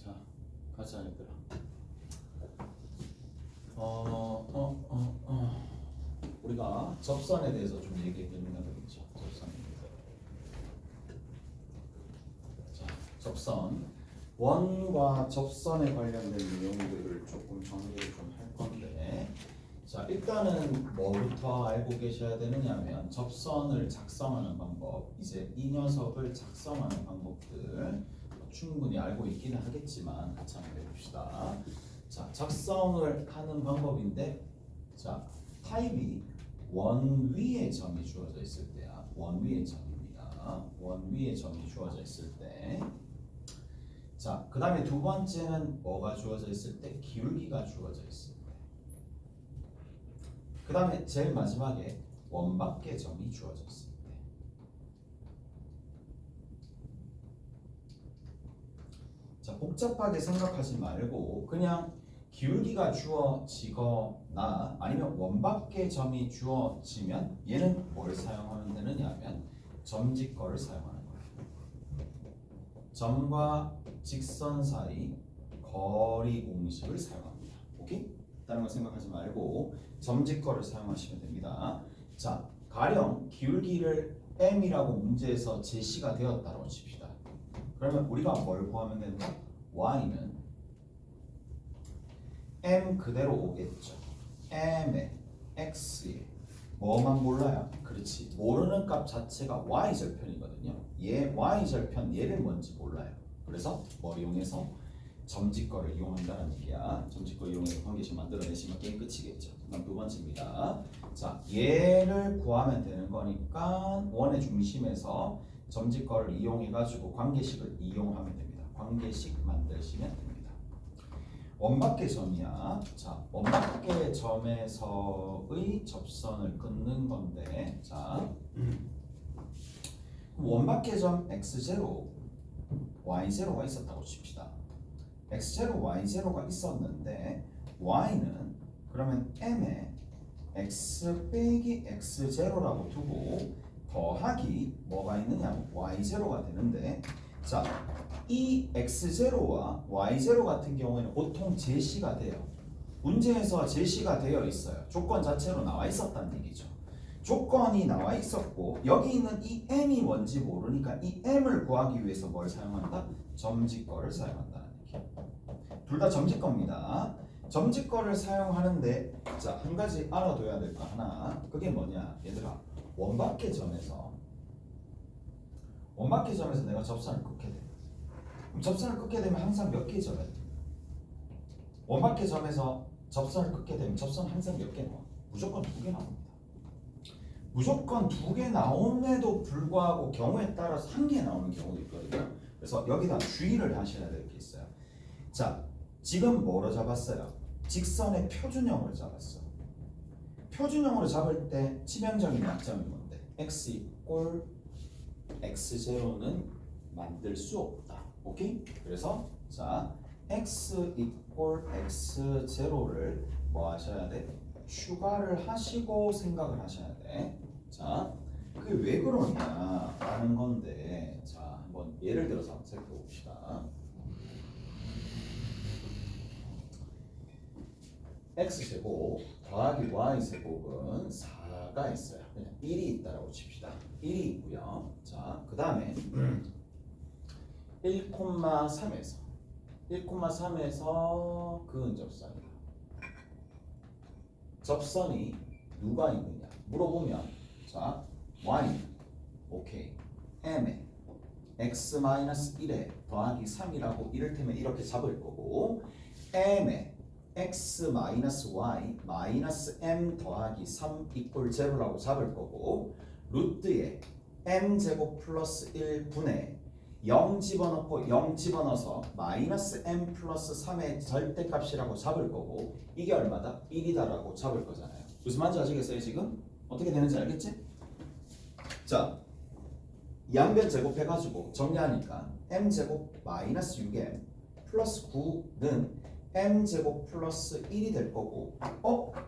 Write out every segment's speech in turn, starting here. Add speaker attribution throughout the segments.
Speaker 1: 자, 가자 얘들아. 우리가 접선에 대해서 좀 얘기해보면 되겠죠. 접선에 대해서. 자, 접선. 원과 접선에 관련된 내용들을 조금 정리를 좀 할 건데, 자, 일단은 뭐부터 알고 계셔야 되느냐면 접선을 작성하는 방법, 이제 이 녀석을 작성하는 방법들 충분히 알고 있기는 하겠지만 같이 한번 해봅시다. 자, 작성을 하는 방법인데, 자, 타입이 원 위에 점이 주어져 있을 때야. 원 위에 점입니다. 원 위에 점이 주어져 있을 때. 자, 그 다음에 두 번째는 뭐가 주어져 있을 때? 기울기가 주어져 있을 때. 그 다음에 제일 마지막에 원 밖의 점이 주어져 있을 때. 자, 복잡하게 생각하지 말고 그냥 기울기가 주어지거나 아니면 원 밖의 점이 주어지면 얘는 뭘 사용하면 되느냐 하면 점직거를 사용하는 거예요. 점과 직선 사이 거리 공식을 사용합니다. 오케이? 다른 거 생각하지 말고 점직거를 사용하시면 됩니다. 자, 가령 기울기를 m이라고 문제에서 제시가 되었다고 칩시다. 그러면 우리가 뭘 구하면 된다? y는 m 그대로 오겠죠. m에 x에 뭐만 몰라요? 그렇지. 모르는 값 자체가 y절편이거든요. 얘 y절편 얘를 뭔지 몰라요. 그래서 뭘 이용해서 점직거를 이용한다는 얘기야. 점직거 이용해서 관계식 만들어내시면 게임 끝이겠죠. 그럼 두 번째입니다. 자, 얘를 구하면 되는 거니까 원의 중심에서 점직거를 이용해가지고 관계식을 이용하면 됩니다. 관계식 만드시면 됩니다. 원밖의 점이야. 자, 원밖의 점에서의 접선을 끊는 건데, 자, 원밖의 점 x0, y0가 있었다고 칩시다. x0, y0가 있었는데 y는 그러면 m에 x 빼기 x0라고 두고 더하기 뭐가 있느냐? y0가 되는데, 자, 이 x0와 y0 같은 경우에는 보통 제시가 돼요. 문제에서 제시가 되어 있어요. 조건 자체로 나와 있었다는 얘기죠. 조건이 나와 있었고 여기 있는 이 m이 뭔지 모르니까 이 m을 구하기 위해서 뭘 사용한다? 점직거를 사용한다는 얘기예요. 둘 다 점직거입니다. 점직거를 사용하는데, 자, 한 가지 알아둬야 될 거 하나. 그게 뭐냐? 얘들아, 원밖의 점에서 내가 접선을 끊게 돼. 그럼 접선을 끊게 되면 항상 몇 개 점에 돼? 원밖의 점에서 접선을 끊게 되면 접선 항상 몇 개 나와? 무조건 2개 나옵니다. 무조건 2개 나옴에도 불구하고 경우에 따라서 1개 나오는 경우도 있거든요. 그래서 여기다 주의를 하셔야 될 게 있어요. 자, 지금 뭐로 잡았어요? 직선의 표준형으로 잡았어. 표준형으로 잡을 때 치명적인 약점이 뭔데? x 이꼴 x0는 만들 수 없다. 오케이? 그래서 자, x 이꼴 x0를 뭐 하셔야 돼? 추가를 하시고 생각을 하셔야 돼. 자, 그게 왜 그러냐라는 건데, 자, 한번 예를 들어서 한번 살펴봅시다. x제곱 더하기 y제곱은 4가 있어요. 그냥 1이 있다라고 칩시다. 1이 있고요. 자, 그 다음에 1,3에서 그은 접선이다. 접선이 누가 있느냐 물어보면, 자, y 오케이 m에 x-1에 더하기 3이라고 이를테면 이렇게 잡을 거고, m에 x-y m 더하기 3 이꼴 0라고 잡을 거고, 루트에 m제곱 플러스 1분의 0 집어넣고 0 집어넣어서 마이너스 m 플러스 3의 절대값이라고 잡을 거고, 이게 얼마다? 1이다라고 잡을 거잖아요. 무슨 말인지 아시겠어요? 지금 어떻게 되는지 알겠지? 자, 양변 제곱해가지고 정리하니까 m제곱 마이너스 6m 플러스 9는 m제곱 플러스 1이 될 거고,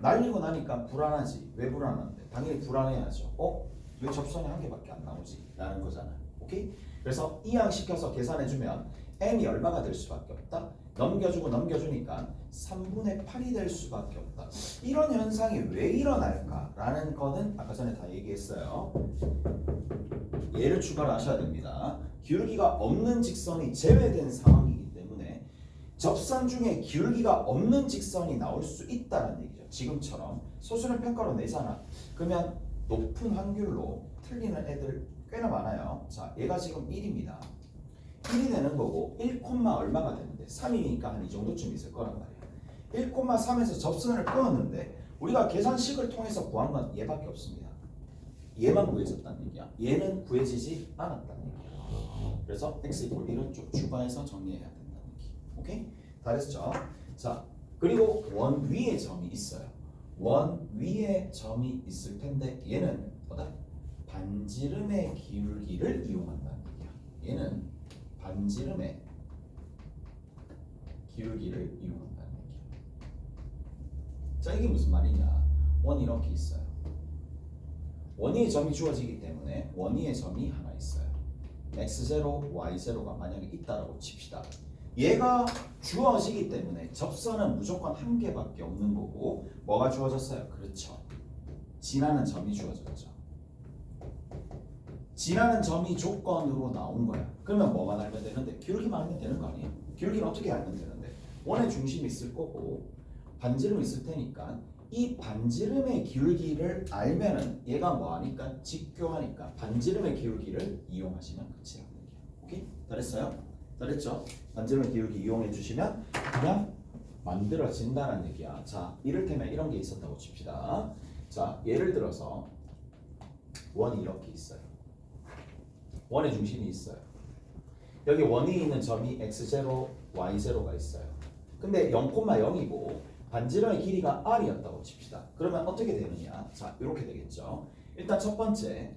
Speaker 1: 날리고 나니까 불안하지. 왜 불안한데? 당연히 불안해야죠. 왜 접선이 한 개밖에 안 나오지? 라는 거잖아요. 오케이? 그래서 이항시켜서 계산해주면 m이 얼마가 될 수밖에 없다? 넘겨주니까 3분의 8이 될 수밖에 없다. 이런 현상이 왜 일어날까라는 거는 아까 전에 다 얘기했어요. 얘를 추가를 하셔야 됩니다. 기울기가 없는 직선이 제외된 상황이기 때문에 접선 중에 기울기가 없는 직선이 나올 수 있다는 얘기죠. 지금처럼 소수는 평가로 내잖아. 그러면 높은 확률로 틀리는 애들 꽤나 많아요. 자, 얘가 지금 1입니다. 1이 되는 거고 1, 얼마가 되는데 3이니까 한 이 정도쯤 있을 거란 말이야. 1,3에서 접선을 끊었는데 우리가 계산식을 통해서 구한 건 얘밖에 없습니다. 얘만 구해졌다는 얘기야. 얘는 구해지지 않았다는 얘기야. 그래서 x = 1은 쭉 추가해서 정리해야 된다는 얘기. 오케이? 다 됐죠? 자, 그리고 원 위에 점이 있어요. 원 위에 점이 있을 텐데 얘는 뭐다? 반지름의 기울기를 이용한다는 얘기야. 얘는 반지름의 기울기를 이용한다는 얘기야. 자, 이게 무슨 말이냐? 원이 이렇게 있어요. 원위의 점이 주어지기 때문에 원위의 점이 하나 있어요. x0, y0가 만약에 있다라고 칩시다. 얘가 주어지기 때문에 접선은 무조건 한 개밖에 없는 거고 뭐가 주어졌어요? 그렇죠. 지나는 점이 주어졌죠. 지나는 점이 조건으로 나온 거야. 그러면 뭐만 알면 되는데? 기울기만 알면 되는 거 아니에요? 기울기는 어떻게 알면 되는데? 원의 중심이 있을 거고 반지름이 있을 테니까 이 반지름의 기울기를 알면은 얘가 뭐하니까? 직교하니까 반지름의 기울기를 이용하시면 끝이라는 얘기야. 오케이? 다 됐어요? 다 됐죠? 반지름의 기울기 이용해 주시면 그냥 만들어진다는 얘기야. 자, 이를테면 이런 게 있었다고 칩시다. 자, 예를 들어서 원이 이렇게 있어요. 원의 중심이 있어요. 여기 원이 있는 점이 x0, y0가 있어요. 근데 0,0이고 반지름의 길이가 r이었다고 칩시다. 그러면 어떻게 되느냐? 자, 이렇게 되겠죠. 일단 첫 번째,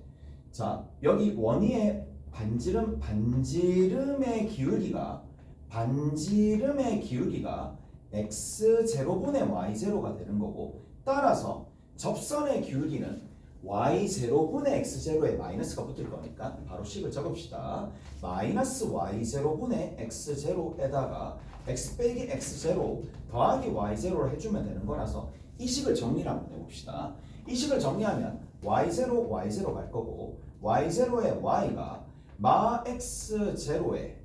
Speaker 1: 자, 여기 원위의 반지름의 기울기가 x0분의 y0가 되는 거고 따라서 접선의 기울기는 y0분의 x0에 마이너스가 붙을 거니까 바로 식을 적읍시다. 마이너스 y0분의 x0에다가 x 빼기 x0 더하기 y0를 해주면 되는 거라서 이 식을 정리를 한번 해봅시다. 이 식을 정리하면 y0 갈 거고 y0의 y가 마 x0의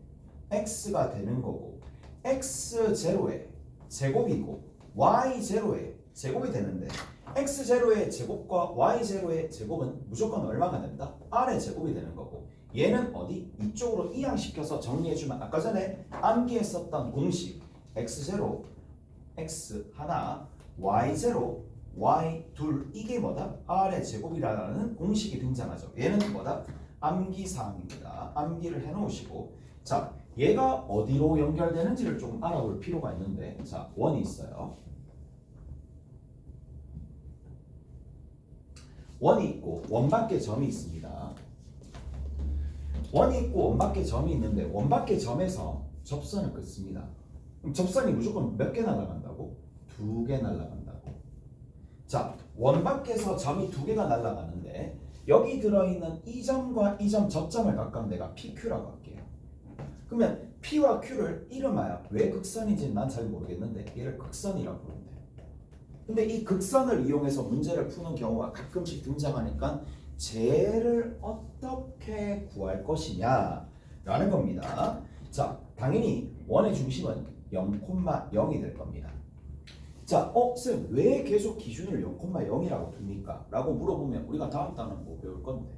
Speaker 1: x가 되는 거고 x0의 제곱이고 y0의 제곱이 되는데 x0의 제곱과 y0의 제곱은 무조건 얼마가 된다? r의 제곱이 되는 거고 얘는 어디? 이쪽으로 이항시켜서 정리해주면 아까 전에 암기했었던 공식 x0, x 하나, y0, y 둘 이게 뭐다? r의 제곱이라는 공식이 등장하죠. 얘는 뭐다? 암기사항입니다. 암기를 해놓으시고 자, 얘가 어디로 연결되는지를 좀 알아볼 필요가 있는데 자, 원이 있어요. 원이 있고 원밖에 점이 있습니다. 원이 있고 원밖에 점이 있는데 원밖에 점에서 접선을 긋습니다. 그럼 접선이 무조건 몇 개 날아간다고? 2개 날아간다고. 자, 원밖에서 점이 2개가 날아가는데 여기 들어있는 이 점과 이 점 접점을 각각 내가 PQ라고 할게요. 그러면 P와 Q를 이름하여 왜 극선인지는 난 잘 모르겠는데 얘를 극선이라고 부르면 돼요. 근데 이 극선을 이용해서 문제를 푸는 경우가 가끔씩 등장하니까 쟤를 어떻게 구할 것이냐 라는 겁니다. 자, 당연히 원의 중심은 0,0이 될 겁니다. 자, 쌤, 왜 계속 기준을 0,0이라고 둡니까? 라고 물어보면 우리가 다음 단은 뭐 배울 건데?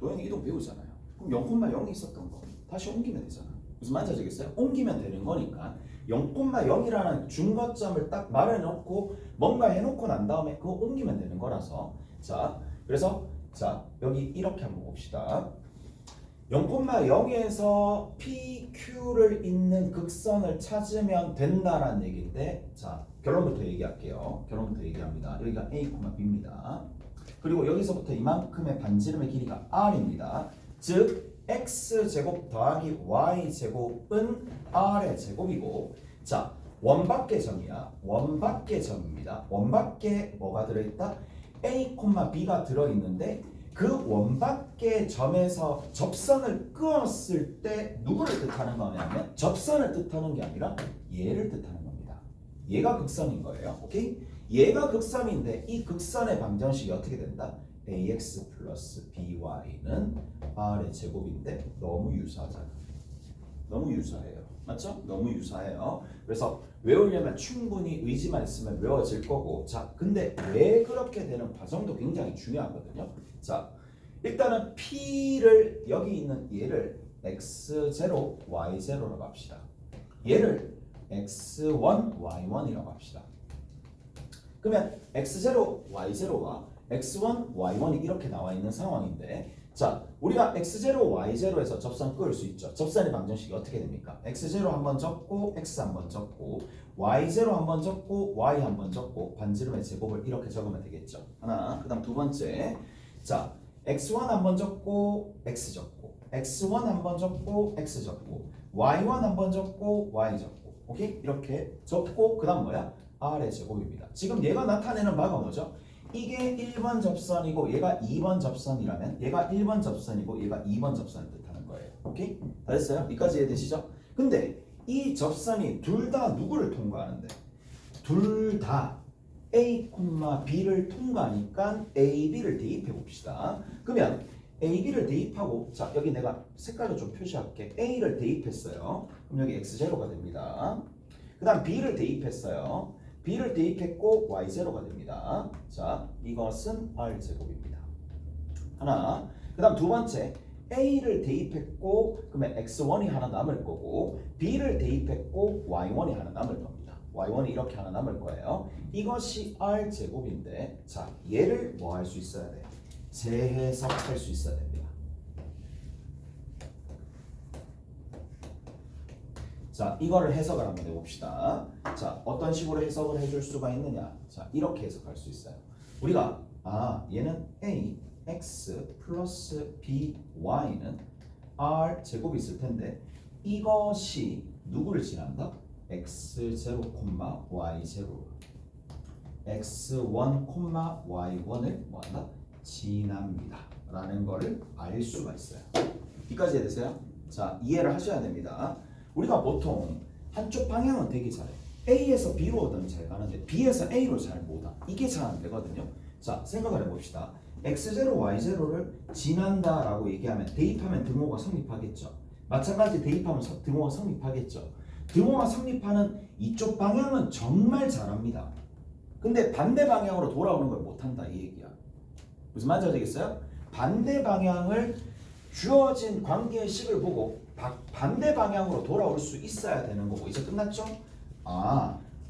Speaker 1: 도형의 이동 배우잖아요. 그럼 0,0이 있었던 거 다시 옮기면 되잖아. 무슨 말인지 아시겠어요? 옮기면 되는 거니까 0,0이라는 중거점을 딱 말해놓고 뭔가 해놓고 난 다음에 그거 옮기면 되는 거라서 자, 그래서 자, 여기 이렇게 한번 봅시다. 0,0에서 PQ를 잇는 극선을 찾으면 된다라는 얘기인데 자, 결론부터 얘기할게요. 결론부터 얘기합니다. 여기가 A, B입니다. 그리고 여기서부터 이만큼의 반지름의 길이가 R입니다. 즉 X제곱 더하기 Y제곱은 R의 제곱이고 자, 원밖의 점이야. 원밖의 점입니다. 원밖에 뭐가 들어있다? A, B가 들어있는데 그 원밖의 점에서 접선을 끄었을 때 누구를 뜻하는 거냐면 접선을 뜻하는 게 아니라 얘를 뜻하는 겁니다. 얘가 극선인 거예요. 오케이? 얘가 극선인데 이 극선의 방정식이 어떻게 된다? ax 플러스 by는 r의 제곱인데 너무 유사하잖아. 너무 유사해요. 맞죠? 너무 유사해요. 그래서 외우려면 충분히 의지만 있으면 외워질 거고, 자, 근데 왜 그렇게 되는 과정도 굉장히 중요하거든요. 자, 일단은 P를 여기 있는 얘를 x0, y0라고 합시다. 얘를 x1, y1이라고 합시다. 그러면 x0, y0와 x1, y1이 이렇게 나와 있는 상황인데, 자, 우리가 x0, y0에서 접선 끄을 수 있죠. 접선의 방정식이 어떻게 됩니까? x0 한번 적고 x 한번 적고 y0 한번 적고 y 한번 적고 반지름의 제곱을 이렇게 적으면 되겠죠. 하나, 그 다음 두 번째, 자, x1 한번 적고 x 적고 x1 한번 적고 x 적고 y1 한번 적고 y 적고, 오케이? 이렇게 적고 그 다음 뭐야? r의 제곱입니다. 지금 얘가 나타내는 바가 뭐죠? 이게 1번 접선이고 얘가 2번 접선이라면 얘가 1번 접선이고 얘가 2번 접선을 뜻하는 거예요. 오케이? 다 됐어요? 여기까지 이해되시죠? 근데 이 접선이 둘 다 누구를 통과하는데? 둘 다 A, B를 통과하니까 A, B를 대입해 봅시다. 그러면 A, B를 대입하고, 자, 여기 내가 색깔로 좀 표시할게. A를 대입했어요. 그럼 여기 X0가 됩니다. 그 다음 B를 대입했어요. B를 대입했고 y0가 됩니다. 자, 이것은 r제곱입니다. 하나. 그 다음 두 번째, A를 대입했고 그러면 x1이 하나 남을 거고 B를 대입했고 y1이 하나 남을 겁니다. y1이 이렇게 하나 남을 거예요. 이것이 r제곱인데, 자, 얘를 뭐 할 수 있어야 돼요? 재해석할 수 있어야 됩니다. 자, 이거를 해석을 한번 해봅시다. 자, 어떤 식으로 해석을 해줄 수가 있느냐? 자, 이렇게 해석할 수 있어요. 우리가 얘는 a x 플러스 by는 r 제곱이 있을 텐데 이것이 누구를 지난다? x0, y0 x1, y1을 뭐한다? 지납니다 라는 거를 알 수가 있어요. 여기까지 해되세요? 자, 이해를 하셔야 됩니다. 우리가 보통 한쪽 방향은 되게 잘해. A에서 B로든 잘 가는데 B에서 A로 잘 못 와. 이게 잘 안 되거든요. 자, 생각을 해봅시다. x0, y0를 지난다라고 얘기하면 대입하면 등호가 성립하겠죠. 마찬가지 대입하면 등호가 성립하겠죠. 등호가 성립하는 이쪽 방향은 정말 잘합니다. 근데 반대 방향으로 돌아오는 걸 못한다 이 얘기야. 무슨 말인지 알겠어요? 반대 방향을 주어진 관계의 식을 보고 반대 방향으로 돌아올 수 있어야 되는 거고. 이제 끝났죠?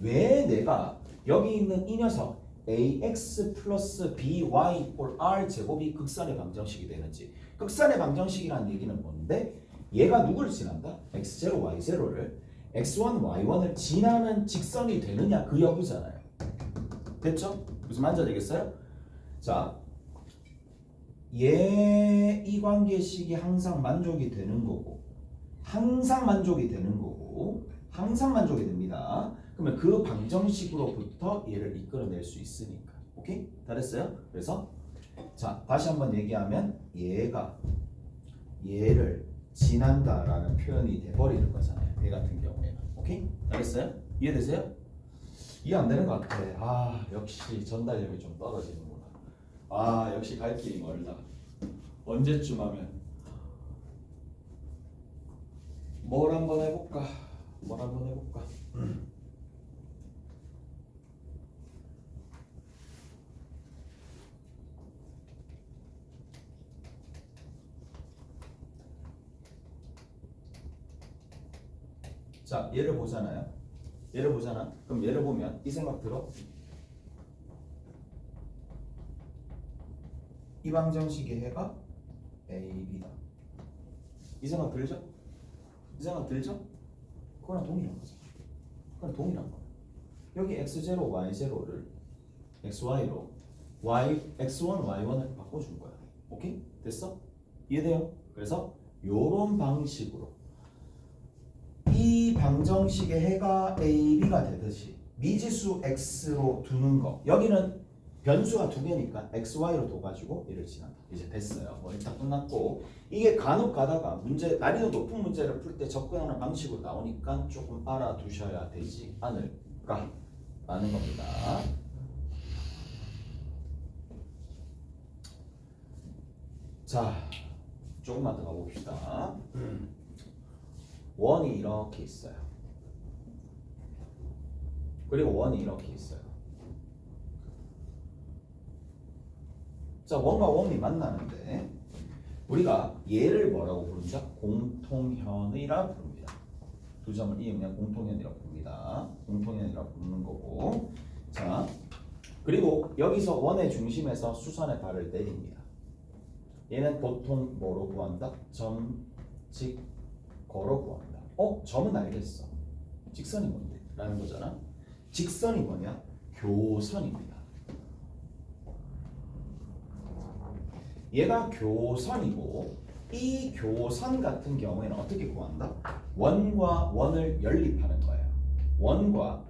Speaker 1: 왜 내가 여기 있는 이 녀석 ax 플러스 by 이꼴 r 제곱이 극선의 방정식이 되는지. 극선의 방정식이라는 얘기는 뭔데? 얘가 누구를 지난다? x0, y0를 x1, y1을 지나는 직선이 되느냐 그 여부잖아요. 됐죠? 무슨 말인지 알겠어요? 자, 이 관계식이 항상 만족이 되는 거고 항상 만족이 되는 거고 항상 만족이 됩니다. 그러면 그 방정식으로부터 얘를 이끌어낼 수 있으니까. 오케이? 다 됐어요? 그래서 자, 다시 한번 얘기하면 얘가 얘를 지난다라는 표현이 돼버리는 거잖아요. 얘 같은 경우에는. 오케이? 다 됐어요? 이해되세요? 이해 안 되는 것 같아. 역시 전달력이 좀 떨어지는구나. 역시 갈 길이 멀다. 언제쯤 하면 뭘 한번 해볼까? 자, 얘를 보잖아요. 그럼 얘를 보면 이 생각 들어? 이 방정식의 해가 AB다. 이 생각 들죠? 그거랑 동일한 거죠. 여기 x0, y0를 xy로 x1, y1을 바꿔준 거야. 오케이? 됐어? 이해돼요? 그래서 요런 방식으로 이 방정식의 해가 AB가 되듯이 미지수 x로 두는 거. 여기는 변수가 두 개니까 xy로 둬가지고 얘를 지난다. 이제 됐어요. 뭐 일단 끝났고 이게 간혹 가다가 문제 난이도 높은 문제를 풀 때 접근하는 방식으로 나오니까 조금 알아두셔야 되지 않을까 라는 겁니다. 자, 조금만 더 가봅시다. 원이 이렇게 있어요. 그리고 원이 이렇게 있어요. 자, 원과 원이 만나는데 우리가 얘를 뭐라고 부르죠? 공통현이라 부릅니다. 두 점을 이으면 공통현이라고 부릅니다. 공통현이라고 부르는 거고. 자, 그리고 여기서 원의 중심에서 수선의 발을 내립니다. 얘는 보통 뭐로 구한다? 점직거로 구한다. 점은 알겠어. 직선이 뭔데? 라는 거잖아. 직선이 뭐냐? 교선입니다. 얘가 교선이고 이 교선 같은 경우에는 어떻게 구한다? 원과 원을 연립하는 거예요. 원과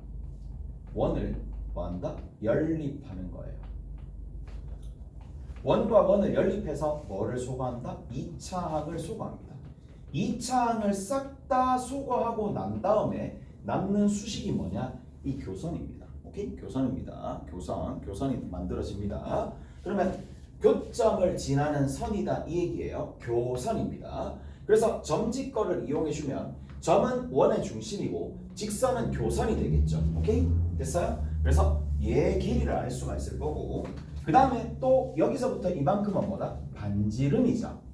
Speaker 1: 원을 뭐한다? 연립하는 거예요. 원과 원을 연립해서 뭐를 소거한다? 2차항을 소거합니다. 2차항을 싹 다 소거하고 난 다음에 남는 수식이 뭐냐? 이 교선입니다. 오케이? 교선입니다. 교선이 만들어집니다. 그러면 교점을 지나는 선이다 이 얘기예요. 교선입니다. 그래서 점직거를 이용해 주면 점은 원의 중심이고 직선은 교선이 되겠죠. 오케이? 됐어요? 그래서 얘 길이를 알 수가 있을 거고 그 다음에 또 여기서부터 이만큼은 뭐다? 반지름이죠.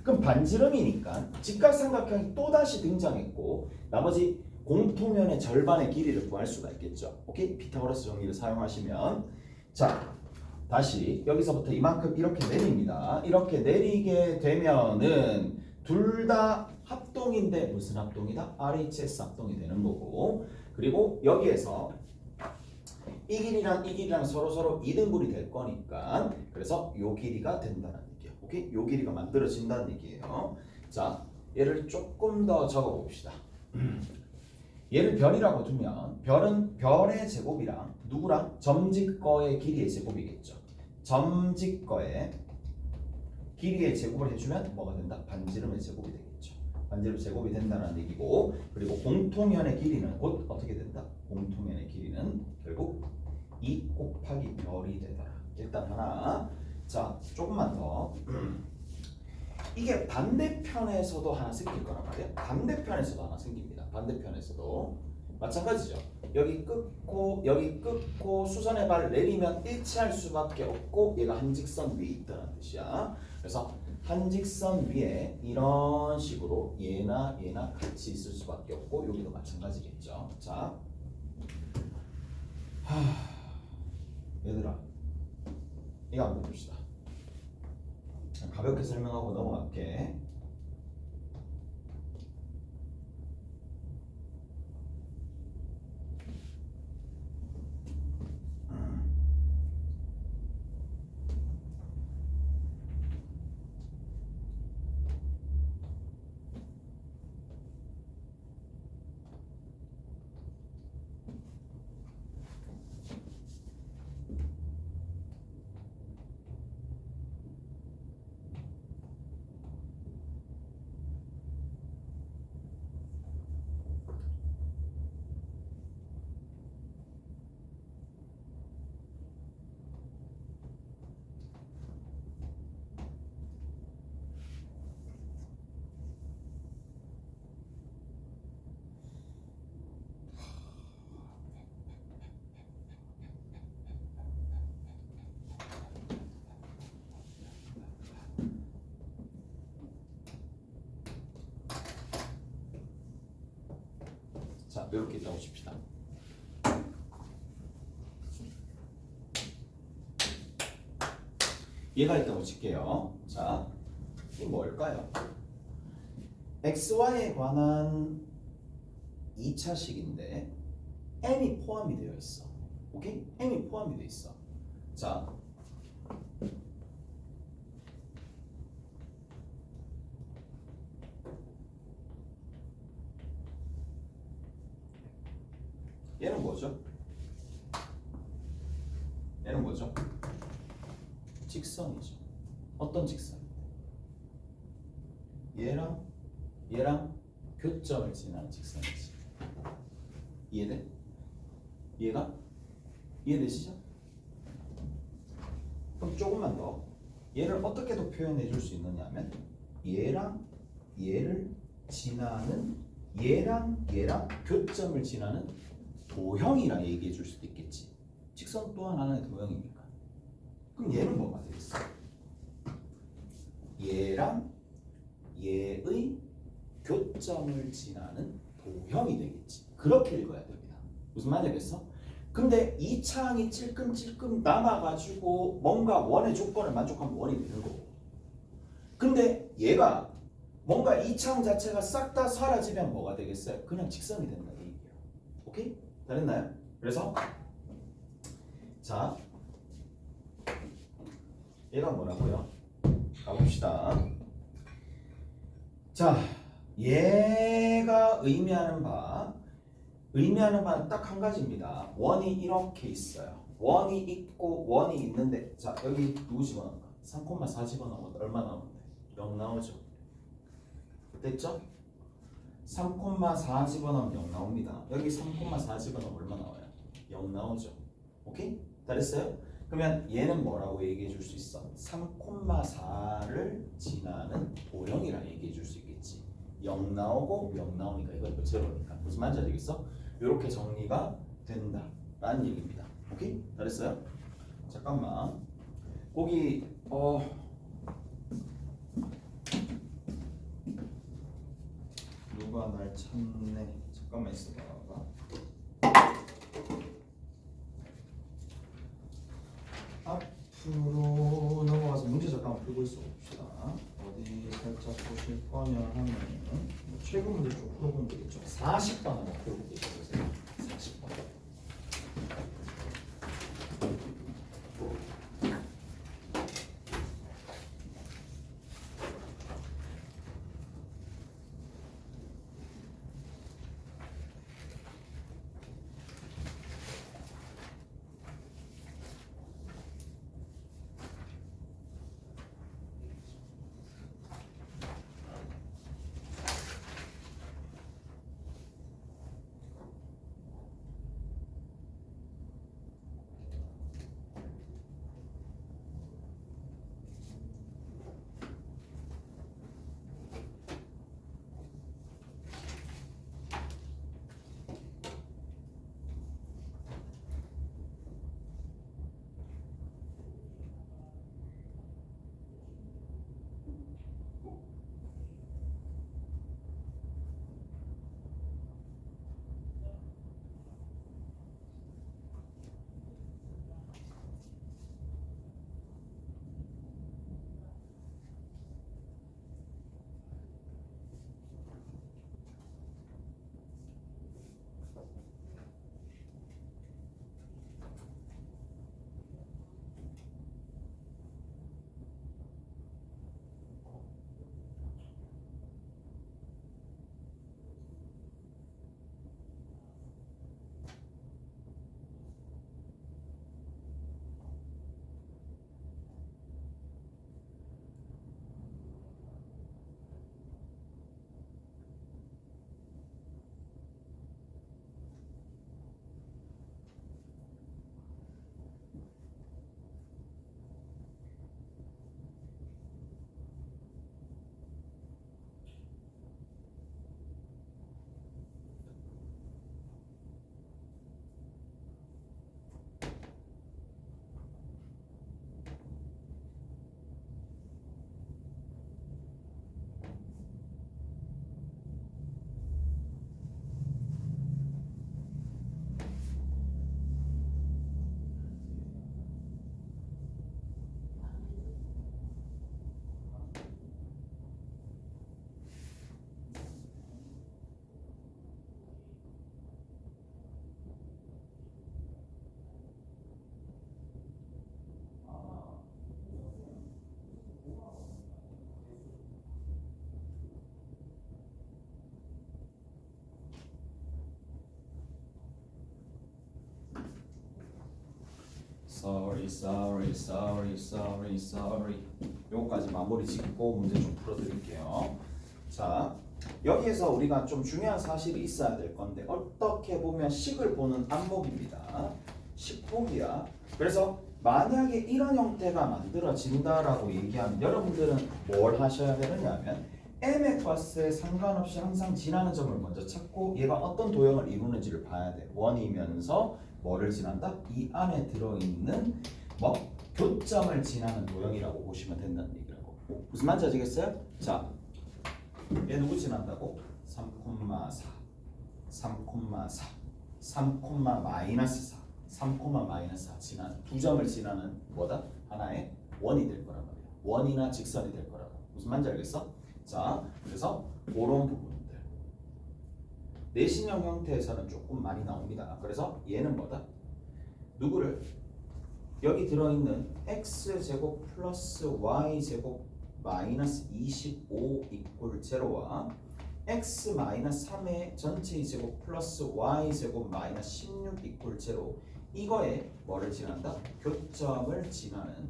Speaker 1: 그럼 반지름이니까 직각삼각형이 또다시 등장했고 나머지 공통면의 절반의 길이를 구할 수가 있겠죠. 오케이? 피타고라스 정리를 사용하시면 자 다시 여기서부터 이만큼 이렇게 내립니다. 이렇게 내리게 되면은 둘 다 합동인데 무슨 합동이다? RHS 합동이 되는 거고 그리고 여기에서 이 길이랑 서로 2등분이 될 거니까 그래서 요 길이가 된다는 얘기예요. 오케이? 요 길이가 만들어진다는 얘기예요. 자, 얘를 조금 더 적어 봅시다. 얘를 별이라고 두면 별은 별의 제곱이랑 누구랑? 점직거의 길이의 제곱이겠죠. 점직거의 길이의 제곱을 해주면 뭐가 된다? 반지름의 제곱이 되겠죠. 반지름 제곱이 된다는 얘기고 그리고 공통현의 길이는 곧 어떻게 된다? 공통현의 길이는 결국 2 곱하기 별이 되더라. 일단 하나. 자, 조금만 더. 이게 반대편에서도 하나 생길 거란 말이에요. 반대편에서도 하나 생깁니다. 반대편에서도 마찬가지죠. 여기 끊고 수선의 발을 내리면 일치할 수밖에 없고 얘가 한직선 위에 있다는 뜻이야. 그래서 한직선 위에 이런 식으로 얘나 같이 있을 수밖에 없고 여기도 마찬가지겠죠. 자, 얘들아 이거 한번 봅시다. 가볍게 설명하고 넘어갈게. 자, 이렇게 있다고 칩시다. 얘가 있다고 칠게요. 자, 이게 뭘까요? XY에 관한 2차식인데 M이 포함이 되어 있어. 오케이? M이 포함이 되어 있어. 자, 얘는 뭐죠? 얘는 얘는 뭐죠? 직선이죠. 어떤 직선? 얘랑 교점을 지나는 직선이지. 이해돼? 이해되시죠? 그럼 조금만 더 얘를 어떻게도 표현해 줄 수 있느냐 하면 얘랑 얘를 지나는 얘랑 교점을 지나는 도형이라 얘기해 줄 수도 있겠지. 직선 또한 하나의 도형이니까. 그럼 얘는 뭐가 되겠어? 얘랑 얘의 교점을 지나는 도형이 되겠지. 그렇게 읽어야 됩니다. 무슨 말인지 알겠어? 근데 이 창이 찔끔찔끔 남아가지고 뭔가 원의 조건을 만족하면 원이 되는 거고, 근데 얘가 뭔가 이 창 자체가 싹 다 사라지면 뭐가 되겠어요? 그냥 직선이 된다 이 얘기예요. 오케이? 잘했나요? 그래서 자 얘가 뭐라고요? 가봅시다. 자, 얘가 의미하는 바는 딱 한 가지입니다. 원이 이렇게 있어요. 원이 있고 원이 있는데, 자 여기 누구 집어넣을까? 3,4 집어넣으면 얼마 나오는데? 0 나오죠. 됐죠? 3,4 집어넣으면 0 나옵니다. 여기 3,4 집어넣으면 얼마 나와요? 0 나오죠. 오케이? 잘했어요? 그러면 얘는 뭐라고 얘기해 줄 수 있어? 3,4를 지나는 도형이라 얘기해 줄 수 있겠지. 0 나오고 0 나오니까 이거 제로니까. 무슨 말인지 알겠어? 이렇게 정리가 된다 라는 얘기입니다. 오케이? 잘했어요? 잠깐만 거기 누가 날 찾네. 잠깐만 있어봐. 앞으로 넘어가서 문제 잠깐만 풀고 있어 봅시다. 어디 살짝 보실 거냐 하면 최근 문제 좀 풀어보면 되겠죠. 40번 한번 풀어볼게요. 40번. sorry. 요거까지 마무리 짓고 문제 좀 풀어드릴게요. 자, 여기에서 우리가 좀 중요한 사실이 있어야 될 건데 어떻게 보면 식을 보는 안목입니다. 식폭이야. 그래서 만약에 이런 형태가 만들어진다라고 얘기하면 여러분들은 뭘 하셔야 되느냐면 m의 값에 상관없이 항상 지나는 점을 먼저 찾고 얘가 어떤 도형을 이루는지를 봐야 돼. 원이면서 뭐를 지난다? 이 안에 들어있는 뭐 교점을 지나는 도형이라고 보시면 된다는 얘기라고. 무슨 말인지 아시겠어요? 자, 얘 누구 지난다고? 3,4 3,4 3,-4 3,-4 지나는 두 점을 지나는 뭐다? 하나의 원이 될 거란 말이야. 원이나 직선이 될 거라고. 무슨 말인지 알겠어? 자, 그래서 그런 부분들 내신형 형태에서는 조금 많이 나옵니다. 그래서 얘는 뭐다? 누구를? 여기 들어있는 x제곱 플러스 y제곱 마이너스 25 이퀄 제로와 x 마이너스 3의 전체 제곱 플러스 y제곱 마이너스 16 이퀄 제로 이거에 뭐를 지난다? 교점을 지나는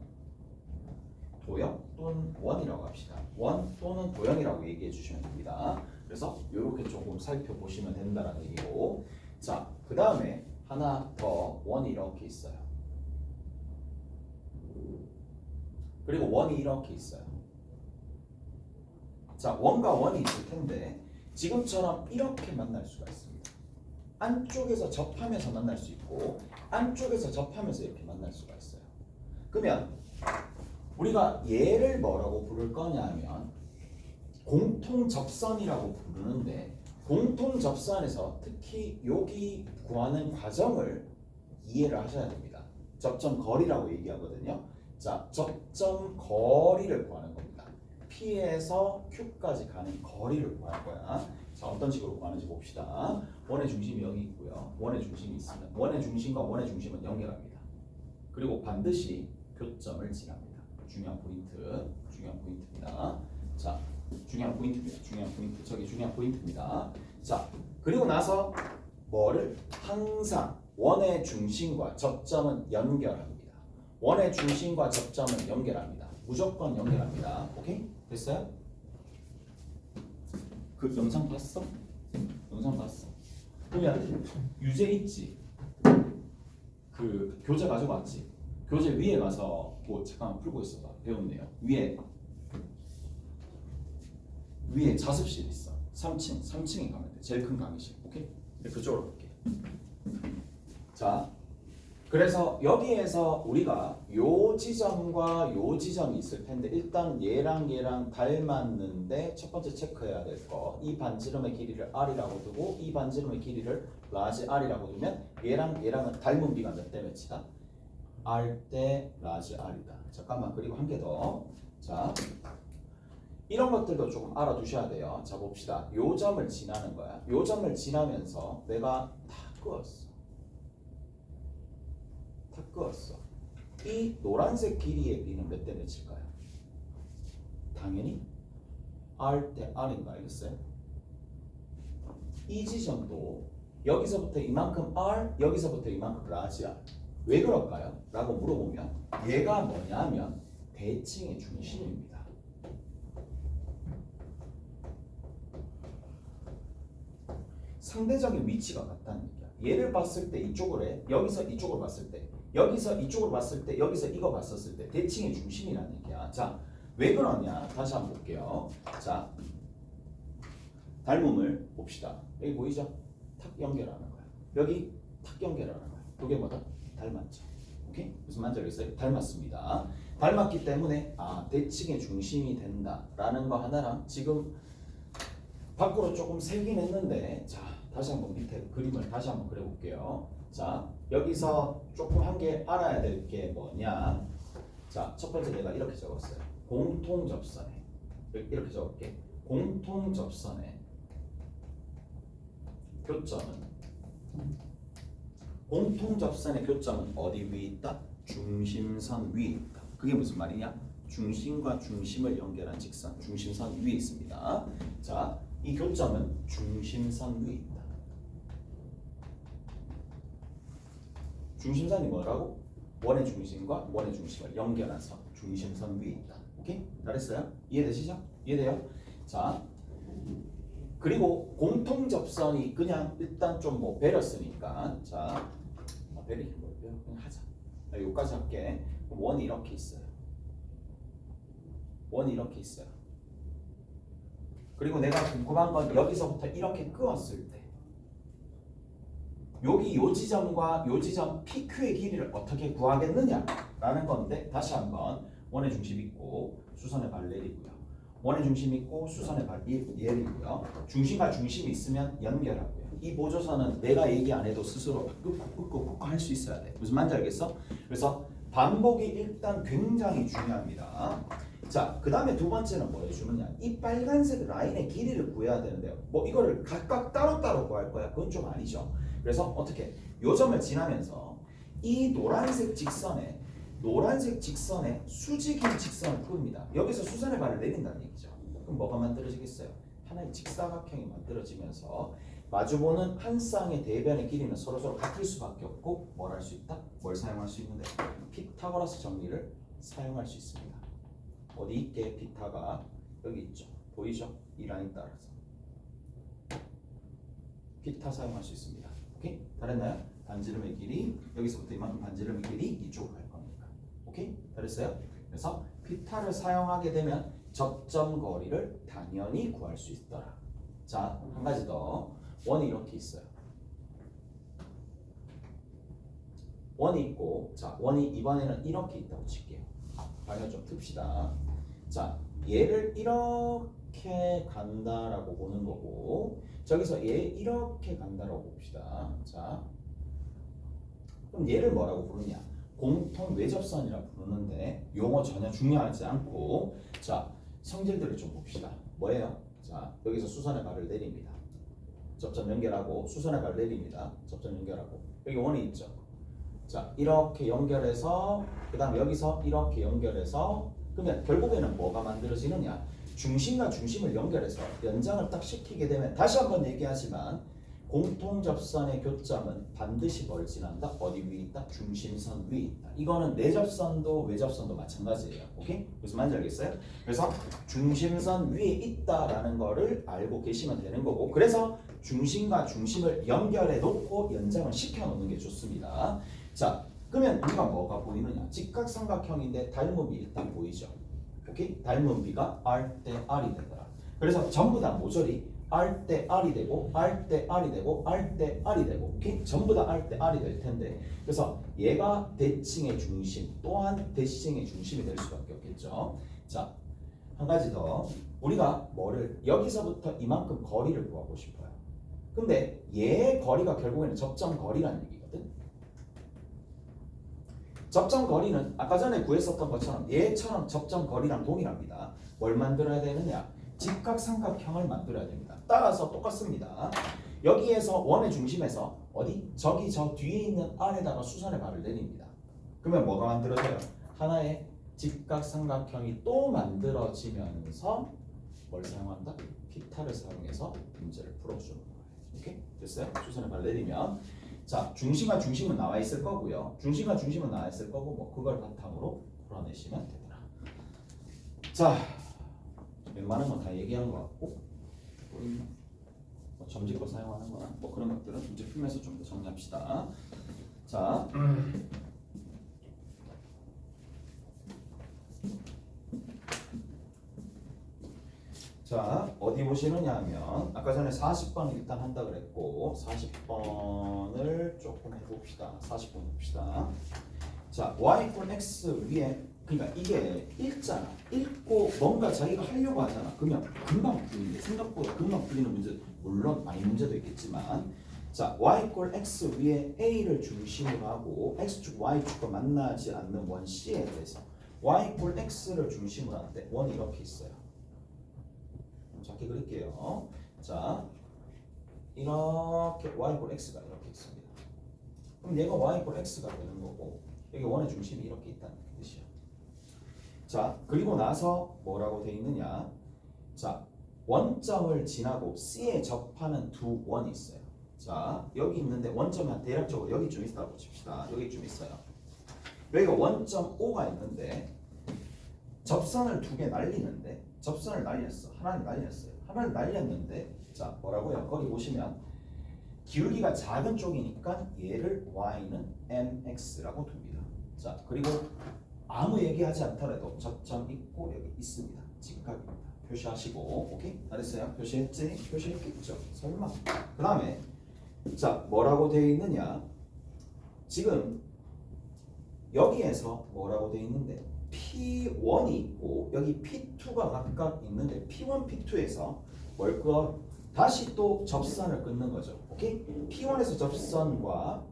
Speaker 1: 도형 또는 원이라고 합시다. 원 또는 도형이라고 얘기해 주시면 됩니다. 그래서 이렇게 조금 살펴보시면 된다는 얘기고, 자, 그 다음에 하나 더 원이 이렇게 있어요. 그리고 원이 이렇게 있어요. 자, 원과 원이 있을 텐데 지금처럼 이렇게 만날 수가 있습니다. 안쪽에서 접하면서 만날 수 있고 안쪽에서 접하면서 이렇게 만날 수가 있어요. 그러면 우리가 얘를 뭐라고 부를 거냐면 공통접선이라고 부르는데 공통접선에서 특히 여기 구하는 과정을 이해를 하셔야 됩니다. 접점거리라고 얘기하거든요. 자, 접점거리를 구하는 겁니다. P에서 Q까지 가는 거리를 구할 거야. 자, 어떤 식으로 구하는지 봅시다. 원의 중심이 여기 있고요. 원의 중심이 있으면 원의 중심과 원의 중심은 연결합니다. 그리고 반드시 교점을 지납니다. 중요한 포인트입니다. 자, 중요한 포인트. 저기 중요한 포인트입니다. 자, 그리고 나서 뭐를 항상 원의 중심과 접점은 연결합니다. 원의 중심과 접점은 연결합니다. 무조건 연결합니다. 오케이? 됐어요? 그 영상 봤어? 그러면 유제 있지? 그 교재 가지고 왔지? 교재 위에 가서 뭐 잠깐 풀고 있어봐. 배웠네요. 위에 자습실 있어. 3층에 가면 돼. 제일 큰 강의실. 오케이? 그쪽으로 갈게. 자, 그래서 여기에서 우리가 요 지점과 요 지점이 있을 텐데 일단 얘랑 닮았는데 첫 번째 체크해야 될 거, 이 반지름의 길이를 r이라고 두고 이 반지름의 길이를 라지 r이라고 두면 얘랑은 닮은 비가 몇 대 몇이다? r 대 라지 r이다. 잠깐만, 그리고 한 개 더. 자, 이런 것들도 조금 알아두셔야 돼요. 자, 봅시다. 요 점을 지나는 거야. 요 점을 지나면서 내가 다 끄었어. 이 노란색 길이의 비는 몇 대 몇일까요? 당연히 r 대 r인 거 알겠어요? 이 지점도 여기서부터 이만큼 r, 여기서부터 이만큼 라지 r. 왜 그럴까요? 라고 물어보면 얘가 뭐냐면 대칭의 중심입니다. 상대적인 위치가 같다는 얘기야. 얘를 봤을 때 이쪽으로 해. 여기서 이쪽으로 봤을 때, 여기서 이쪽으로 봤을 때, 여기서 이거 봤었을 때 대칭의 중심이라는 얘기야. 자, 왜 그러냐? 다시 한번 볼게요. 자, 닮음을 봅시다. 여기 보이죠? 탁 연결하는 거야. 여기 탁 연결하는 거야. 그게 뭐다? 닮았죠. 오케이? 무슨 말인지 알겠어요? 닮았습니다. 닮았기 때문에 대칭의 중심이 된다라는 거 하나랑 지금 밖으로 조금 세긴 했는데, 자, 다시 한번 밑에 그림을 다시 한번 그려볼게요. 자, 여기서 조금 한 개 알아야 될 게 뭐냐? 자, 첫 번째 내가 이렇게 적었어요. 공통접선에 이렇게 적을게. 공통접선의 교점은 어디 위에 있다? 중심선 위에 있다. 그게 무슨 말이냐? 중심과 중심을 연결한 직선, 중심선 위에 있습니다. 자, 이 교점은 중심선 위에 있다. 중심선이 뭐라고? 원의 중심과 원의 중심을 연결한 선, 중심선 위에 있다. 오케이? 잘했어요? 이해되시죠? 이해돼요? 자, 그리고 공통 접선이 그냥 일단 좀 뭐 배렸으니까 자, 배리 그냥 하자. 나 여기까지 할게. 원이 이렇게 있어요. 원이 이렇게 있어요. 그리고 내가 궁금한 건 여기서부터 이렇게 끄었을 때 여기 요 지점과 요 지점 PQ의 길이를 어떻게 구하겠느냐라는 건데 다시 한번 원의 중심 있고 수선의 발 내리고요. 원의 중심 있고 수선의 발 내리고요. 중심과 중심이 있으면 연결하고요. 이 보조선은 내가 얘기 안 해도 스스로 끄고 할 수 있어야 돼. 무슨 말인지 알겠어? 그래서 반복이 일단 굉장히 중요합니다. 자, 그 다음에 두 번째는 뭐 해주느냐? 이 빨간색 라인의 길이를 구해야 되는데요. 뭐 이거를 각각 따로따로 구할 거야? 그건 좀 아니죠. 그래서 어떻게? 요 점을 지나면서 이 노란색 직선에 수직인 직선을 끕니다. 여기서 수선의 발을 내린다는 얘기죠. 그럼 뭐가 만들어지겠어요? 하나의 직사각형이 만들어지면서 마주보는 한 쌍의 대변의 길이는 서로서로 같을 수밖에 없고 뭘 할 수 있다? 뭘 사용할 수 있는데? 피타고라스 정리를 사용할 수 있습니다. 어디 있게? 피타가 여기 있죠. 보이죠? 이 라인 따라서 피타 사용할 수 있습니다. 오케이? 잘했나요? 반지름의 길이 여기서부터 이만큼 반지름의 길이 이쪽으로 갈 겁니다. 오케이? 잘했어요? 그래서 피타를 사용하게 되면 접점 거리를 당연히 구할 수 있더라. 자, 한 가지 더. 원이 이렇게 있어요. 원이 있고, 자, 원이 이번에는 이렇게 있다고 칠게요. 방향 좀 틉시다. 자, 얘를 이렇게 간다라고 보는 거고, 저기서 얘 이렇게 간다라고 봅시다. 자, 그럼 얘를 뭐라고 부르냐? 공통 외접선이라 부르는데 용어 전혀 중요하지 않고, 자, 성질들을 좀 봅시다. 뭐예요? 자, 여기서 수선의 발을 내립니다. 접점 연결하고 수선의 발을 내립니다. 접점 연결하고 여기 원이 있죠. 자, 이렇게 연결해서 그 다음 여기서 이렇게 연결해서 그러면 결국에는 뭐가 만들어지느냐? 중심과 중심을 연결해서 연장을 딱 시키게 되면 다시 한번 얘기하지만 공통 접선의 교점은 반드시 뭘 지난다? 어디 위에 있다? 중심선 위에 있다. 이거는 내접선도 외접선도 마찬가지예요. 오케이? 무슨 말인지 알겠어요? 그래서 중심선 위에 있다라는 거를 알고 계시면 되는 거고, 그래서 중심과 중심을 연결해 놓고 연장을 시켜 놓는 게 좋습니다. 자, 그러면 우리가 뭐가 보이느냐? 직각삼각형인데 닮음이 일단 보이죠. 오케이? 닮은 B가 R 대 R이 되더라. 그래서 전부 다 모조리 R 대 R이 되고 R 대 R이 되고 R 대 R이 되고, 오케이? 전부 다 R 대 R이 될 텐데, 그래서 얘가 대칭의 중심 또한 대칭의 중심이 될 수밖에 없겠죠. 자, 한 가지 더. 우리가 뭐를 여기서부터 이만큼 거리를 구하고 싶어요. 근데 얘의 거리가 결국에는 접점 거리라는 얘기거든. 접점 거리는 아까 전에 구했었던 것처럼 얘처럼 접점 거리랑 동일합니다. 뭘 만들어야 되느냐? 직각삼각형을 만들어야 됩니다. 따라서 똑같습니다. 여기에서 원의 중심에서 어디? 저기 저 뒤에 있는 R에다가 수선의 발을 내립니다. 그러면 뭐가 만들어져요? 하나의 직각삼각형이 또 만들어지면서 뭘 사용한다? 피타를 사용해서 문제를 풀어주는 거예요. 오케이? 됐어요? 수선의 발을 내리면 자, 중심과 중심은 나와 있을 거고요. 중심과 중심은 나와 있을 거고 뭐 그걸 바탕으로 풀어내시면 되더라. 자, 웬만한 건 다 얘기한 것 같고 뭐 점집고 사용하는 거나 뭐 그런 것들은 문제 풀면서 좀 더 정리합시다. 자, 자, 어디 보시느냐 하면 아까 전에 40번을 일단 한다 그랬고 40번을 조금 해봅시다. 40번 봅시다. 자, y = x 위에 그러니까 이게 읽잖아. 읽고 뭔가 자기가 하려고 하잖아. 그러면 금방 풀리는데 생각보다 금방 풀리는 문제 물론 많이 문제도 있겠지만 자, y = x 위에 a를 중심으로 하고 x축 y축과 만나지 않는 원 c에 대해서 y = x를 중심으로 할 때 원이 이렇게 있어요. 작게 그릴게요. 자, 이렇게 y = x가 이렇게 있습니다. 그럼 얘가 y = x가 되는 거고 여기 원의 중심이 이렇게 있다는 뜻이야. 자, 그리고 나서 뭐라고 돼 있느냐? 자, 원점을 지나고 C에 접하는 두 원이 있어요. 자, 여기 있는데 원점이 대략적으로 여기쯤 있다고 칩시다. 여기쯤 있어요. 여기가 1.5가 있는데 접선을 두 개 날리는데 접선을 날렸어. 하나를 날렸어요. 하나를 날렸는데 자 뭐라고요? 거기 보시면 기울기가 작은 쪽이니까 얘를 y는 mx라고 둡니다. 자 그리고 아무 얘기하지 않더라도 접점 있고 여기 있습니다. 직각입니다. 표시하시고 오케이? 잘했어요? 표시했지? 표시했겠죠? 설마. 그 다음에 자 뭐라고 되어 있느냐? 지금 여기에서 뭐라고 되어 있는데 P1이 있고 여기 P2가 각각 있는데 P1, P2에서 뭘 끊어? 다시 또 접선을 끊는 거죠. 오케이? P1에서 접선과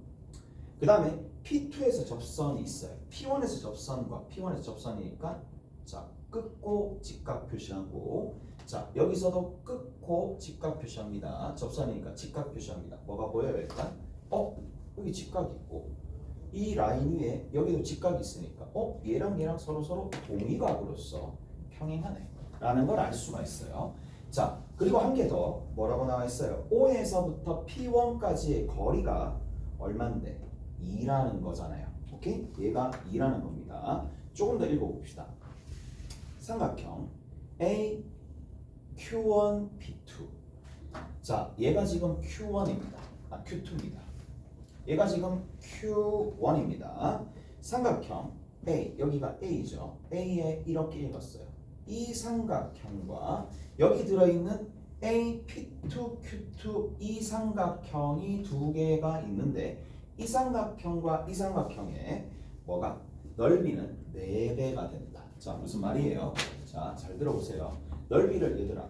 Speaker 1: 그 다음에 P2에서 접선이 있어요. P1에서 접선과 P1에서 접선이니까 자 끊고 직각 표시하고 자 여기서도 끊고 직각 표시합니다. 접선이니까 직각 표시합니다. 뭐가 보여요 일단? 여기 직각 있고 이 라인 위에 여기도 직각이 있으니까 얘랑 얘랑 서로 동위각으로서 평행하네 라는 걸 알 수가 있어요. 자 그리고 한 개 더 뭐라고 나와 있어요? O에서부터 P1까지의 거리가 얼만데? 2라는 거잖아요. 오케이? 얘가 2라는 겁니다. 조금 더 읽어봅시다. 삼각형 A Q1 P2 자 얘가 지금 Q1입니다. Q2입니다. 얘가 지금 Q1입니다. 삼각형 A 여기가 A죠. A에 이렇게 읽었어요. 이 삼각형과 여기 들어있는 A, P2, Q2 이 삼각형이 두 개가 있는데 이 삼각형과 이 삼각형의 뭐가? 넓이는 4배가 된다. 자 무슨 말이에요? 자 잘 들어보세요. 넓이를 얘들아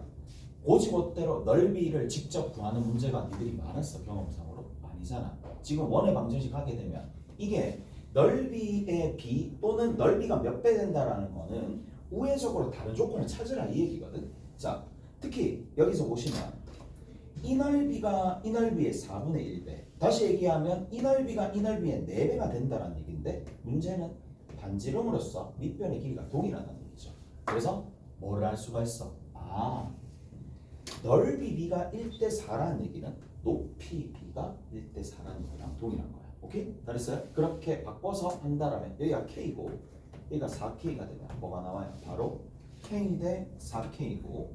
Speaker 1: 고지고대로 넓이를 직접 구하는 문제가 니들이 많았어 경험상으로? 아니잖아. 지금 원의 방정식 하게 되면 이게 넓이의 비 또는 넓이가 몇 배 된다라는 거는 우회적으로 다른 조건을 찾으라 이 얘기거든. 자 특히 여기서 보시면 이 넓이가 이 넓이의 4분의 1배 다시 얘기하면 이 넓이가 이 넓이의 4배가 된다는 얘기인데 문제는 반지름으로서 밑변의 길이가 동일하다는 얘기죠. 그래서 뭐를 할 수가 있어? 넓이 b가 1대4라는 얘기는 높이 b가 1대4라는 얘기랑 동일한 거야. 오케이? 잘했어요? 그렇게 바꿔서 한다라면 여기가 k고 여기가 4k가 되면 뭐가 나와요? 바로 k 대 4k고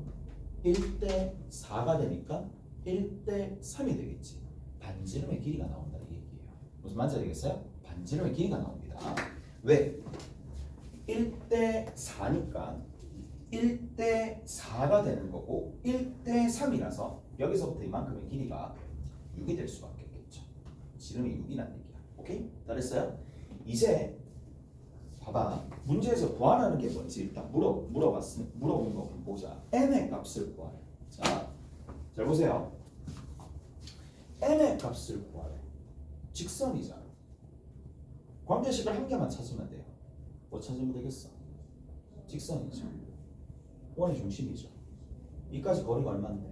Speaker 1: 1대4가 되니까 1대3이 되겠지. 반지름의 길이가 나온다는 얘기예요. 무슨 말인지 알겠어요? 반지름의 길이가 나옵니다. 왜? 1대4니까 1대4가 되는 거고 1대3이라서 여기서부터 이만큼의 길이가 6이 될 수밖에 없겠죠. 지름이 6이라는 얘기야. 오케이? 잘했어요? 이제 봐봐. 문제에서 구하라는 게 뭔지 일단 물어보는 거 한번 보자. n의 값을 구하래. 자, 잘 보세요. n의 값을 구하래. 직선이잖아. 관계식을 한 개만 찾으면 돼요. 뭐 찾으면 되겠어? 직선이죠. 원의 중심이죠. 이까지 거리가 얼마인데?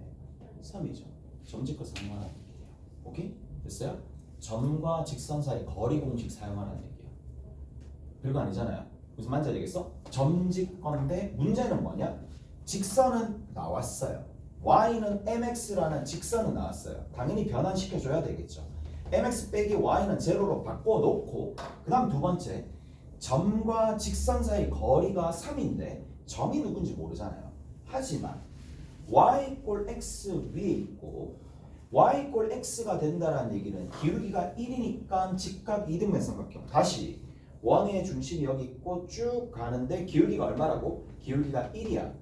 Speaker 1: 3이죠. 점직과 사용하라는 얘기예요. 오케이? 됐어요? 점과 직선 사이 거리 공식 사용하라는 얘기예요. 별거 아니잖아요. 무슨 말인지 알겠어? 점직 건데 문제는 뭐냐? 직선은 나왔어요. y는 mx라는 직선은 나왔어요. 당연히 변환시켜줘야 되겠죠. mx 빼기 y는 제로로 바꿔놓고 그 다음 두 번째 점과 직선 사이 거리가 3인데 점이 누군지 모르잖아요. 하지만 y 꼴 x 위에 있고 y 꼴 x가 된다는 얘기는 기울기가 1이니까 직각 이등변 삼각형. 다시 원의 중심이 여기 있고 쭉 가는데 기울기가 얼마라고? 기울기가 1이야.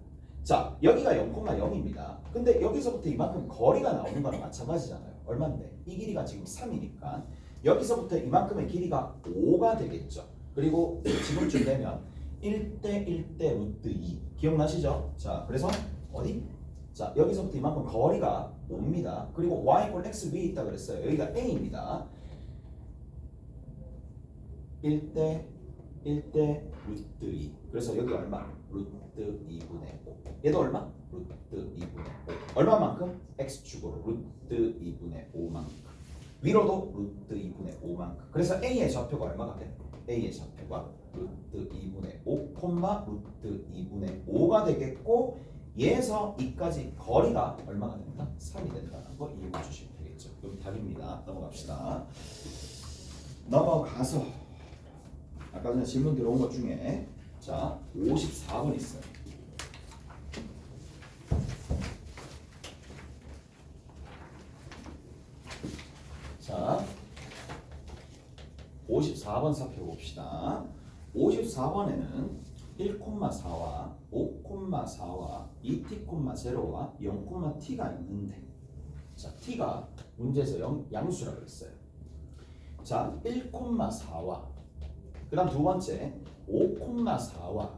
Speaker 1: 자 여기가 0,0입니다. 근데 여기서부터 이만큼 거리가 나오는 거랑 마찬가지잖아요. 얼마인데? 이 길이가 지금 3이니까 여기서부터 이만큼의 길이가 5가 되겠죠. 그리고 지금쯤 되면 1대 1대 루트 2 기억나시죠? 자 그래서 어디? 자 여기서부터 이만큼 거리가 5입니다. 그리고 y 꼴 x 위에 있다 그랬어요. 여기가 a입니다. 1대 1대 루트 2 그래서 여기 얼마? 루트 2분의 5 얘도 얼마? 루트 2분의 5 얼마만큼? x축으로 루트 2분의 5만큼 위로도 루트 2분의 5만큼 그래서 a의 좌표가 얼마가 돼? a의 좌표가 루트 2분의 5, 루트 2분의 5가 되겠고 얘에서 이까지 거리가 얼마가 된다? 3이 된다는 거 이해해 주시면 되겠죠. 그럼 답입니다. 넘어갑시다. 넘어가서 아까 전에 질문 들어온 것 중에 자 54번 있어요. 자 54번 살펴봅시다. 54번에는 1,4와 5,4와 2t,0와 0,t가 있는데 자 t가 문제에서 양수라고 했어요. 자 1,4와 그 다음 두 번째 5,4와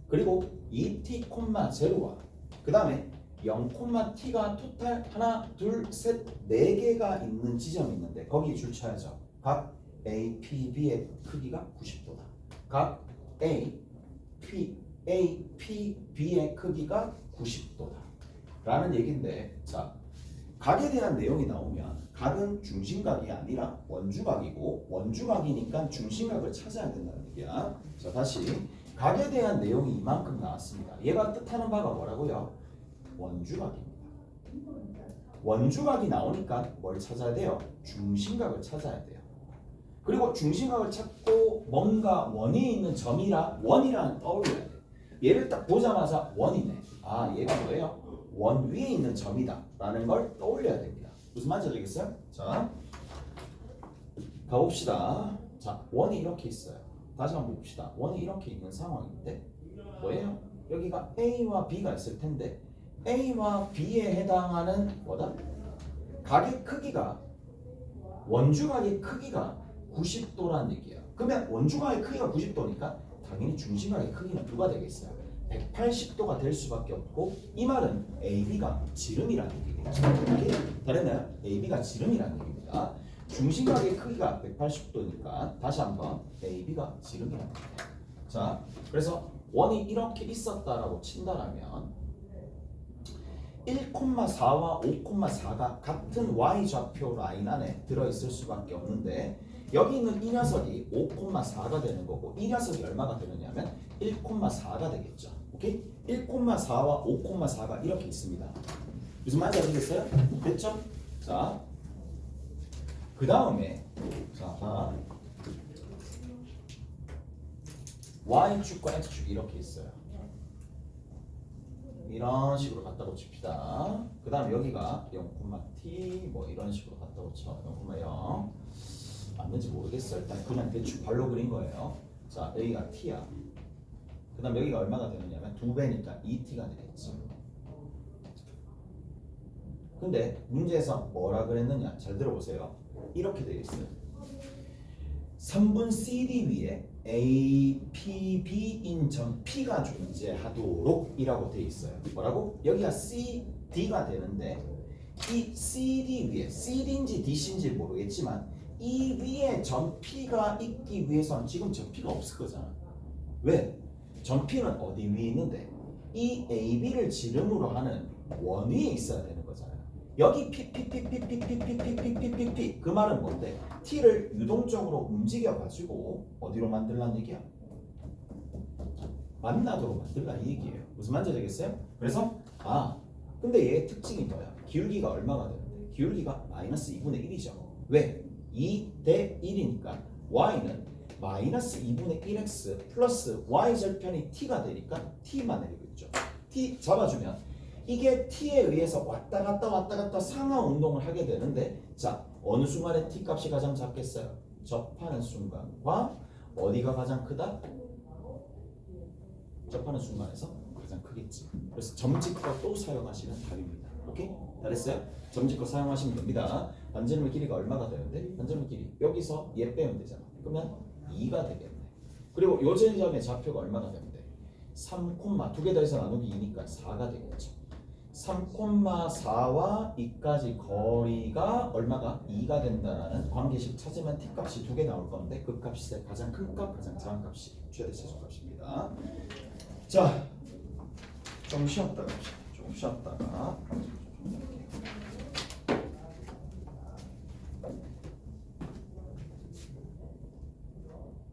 Speaker 1: 그리고 2t,0와 그 다음에 0,t가 토탈 하나 둘 셋 네 개가 있는 지점이 있는데 거기 줄 쳐야죠. 각 A, P, B의 크기가 90도다. 각 A, P, B의 크기가 90도다. 라는 얘기인데 자 각에 대한 내용이 나오면 각은 중심각이 아니라 원주각이고 원주각이니까 중심각을 찾아야 된다는 얘기야. 자 다시 각에 대한 내용이 이만큼 나왔습니다. 얘가 뜻하는 바가 뭐라고요? 원주각입니다. 원주각이 나오니까 뭘 찾아야 돼요? 중심각을 찾아야 돼요. 그리고 중심각을 찾고 뭔가 원이 있는 점이라 원이라는 떠올려야 돼. 얘를 딱 보자마자 원이네. 아 얘가 뭐예요? 원 위에 있는 점이다 라는 걸 떠올려야 됩니다. 무슨 말인지 알겠어요? 자 가봅시다. 자 원이 이렇게 있어요. 다시 한번 봅시다. 원이 이렇게 있는 상황인데 뭐예요? 여기가 A와 B가 있을 텐데 A와 B에 해당하는 뭐다? 각의 크기가 원주각의 크기가 90도라는 얘기야. 그러면 원주각의 크기가 90도니까 당연히 중심각의 크기는 누가 되겠어요? 180도가 될 수밖에 없고 이 말은 AB가 지름이라는 얘기겠죠. 이렇게 다르나요? AB가 지름이라는 얘기입니다. 중심각의 크기가 180도니까 다시 한번 AB가 지름이라는 얘기예요. 자, 그래서 원이 이렇게 있었다라고 친다라면 1,4와 5,4가 같은 y-좌표 라인 안에 들어있을 수밖에 없는데 여기 있는 이 녀석이 5,4가 되는 거고 이 녀석이 얼마가 되느냐면 1,4가 되겠죠. 오케이? 1,4와 5,4가 이렇게 있습니다. 무슨 말인지 알겠어요? 됐죠? 자, 그 다음에 자, y축과 x축이 이렇게 있어요. 이런 식으로 갖다 붙입시다. 그 다음 여기가 0,t 뭐 이런 식으로 갖다 붙여 0,0 맞는지 모르겠어요. 일단 그냥 대충 발로 그린 거예요. 자 여기가 t야. 그 다음 여기가 얼마가 되느냐면 2배니까 2t가 되겠지. 근데 문제에서 뭐라 그랬느냐 잘 들어보세요. 이렇게 되어 있어요. 3분 CD 위에 A, P, B인 점 P가 존재하도록 이라고 되어 있어요. 뭐라고? 여기가 C, D가 되는데 이 CD 위에 CD인지 DC인지 모르겠지만 이 위에 점 P가 있기 위해서는 지금 점 P가 없을 거잖아. 왜? 점 P는 어디 위에 있는데 이 AB를 지름으로 하는 원 위에 있어야 되는 거잖아요. 여기 P 그 말은 뭔데? T를 유동적으로 움직여가지고 어디로 만들라는 얘기야? 만나도록 만들라 이 얘기예요. 무슨 말인지 알겠어요? 그래서 근데 얘의 특징이 뭐야? 기울기가 얼마가 되는데? 기울기가 마이너스 2분의 1이죠. 왜? 2 대 1이니까 y는 마이너스 2분의 1x 플러스 y절편이 t가 되니까 t만 내리고 있죠. t 잡아주면 이게 t에 의해서 왔다 갔다 상하 운동을 하게 되는데 자 어느 순간에 t 값이 가장 작겠어요? 접하는 순간과 어디가 가장 크다? 접하는 순간에서 가장 크겠지. 그래서 점집과 또 사용하시는 답입니다. 오케이? 잘했어요? 점집과 사용하시면 됩니다. 반지름의 길이가 얼마가 되는데? 반지름의 길이 여기서 얘 빼면 되잖아. 그러면 2가 되겠네. 그리고 요 지점의 좌표가 얼마가 되는데? 3, 두 개 더해서 나누기 2니까 4가 되겠죠. 3,4와 2까지 거리가 얼마가? 2가 된다라는 관계식 찾으면 t값이 두 개 나올 건데 그 값이 가장 큰 값, 가장 작은 값이 최대 최소값입니다. 자, 좀 쉬었다 갑시다. 좀 쉬었다.